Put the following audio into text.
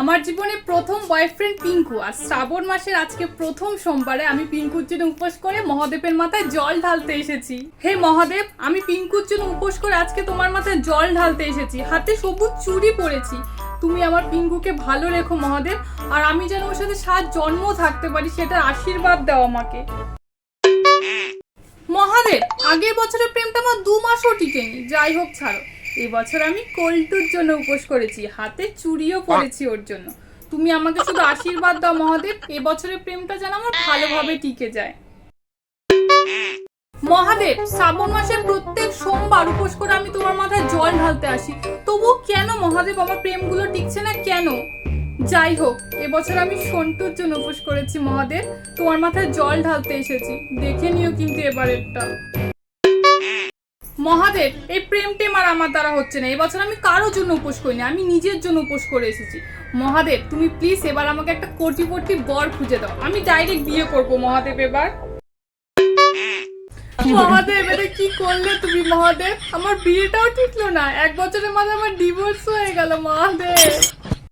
আমার জীবনে প্রথম বয়ফ্রেন্ড পিঙ্কু। আর শ্রাবণ মাসের আজকে প্রথম সোমবারে আমি পিঙ্কুর জন্য উপোস করে মহাদেবের মাথায় জল ঢালতে এসেছি। হে মহাদেব, আমি পিঙ্কুর জন্য উপোস করে আজকে তোমার মাথায় জল ঢালতে এসেছি। হাতে সবুজ চুড়ি পরেছি। তুমি আমার পিঙ্কুকে ভালো রেখো মহাদেব, আর আমি যেন ওর সাথে সারা জন্ম থাকতে পারি সেটার আশীর্বাদ দাও আমাকে। মহাদেব, আগের বছরের প্রেমটা আমার 2 মাসও টিকেনি। যাই হোক, ছাড়ো। এবছর আমি কল্টুর জন্য উপোস করেছি, হাতে চুড়িও পরেছি ওর জন্য। তুমি আমাকে শুধু আশীর্বাদ দাও মহাদেব, এবছরের প্রেমটা যেন আমার ভালোভাবে টিকে যায়। মহাদেব, শ্রাবণ মাসে প্রত্যেক সোমবার উপোস করে আমি তোমার মাথায় জল ঢালতে আসি, তবুও কেন মহাদেব আমার প্রেমগুলো টিকছে না কেন? যাই হোক, এবছর আমি সন্টুর জন্য উপোস করেছি মহাদেব, তোমার মাথায় জল ঢালতে এসেছি, দেখে নিও কিন্তু এবারেরটা। মহাদেব, এই প্রেম টেম আর আমার দ্বারা হচ্ছে না। এবছর আমি কারোর জন্য উপোস করিনি, আমি নিজের জন্য উপোস করে এসেছি। মহাদেব, তুমি প্লিজ এবার আমাকে একটা কোটিপতি বর খুঁজে দাও, আমি ডাইরেক্ট বিয়ে করবো মহাদেব এবার। মহাদেব, এটা কি করলে তুমি মহাদেব? আমার বিয়েটাও ঠিকলো না, 1 বছরের মাঝে আমার ডিভোর্স হয়ে গেল মহাদেব।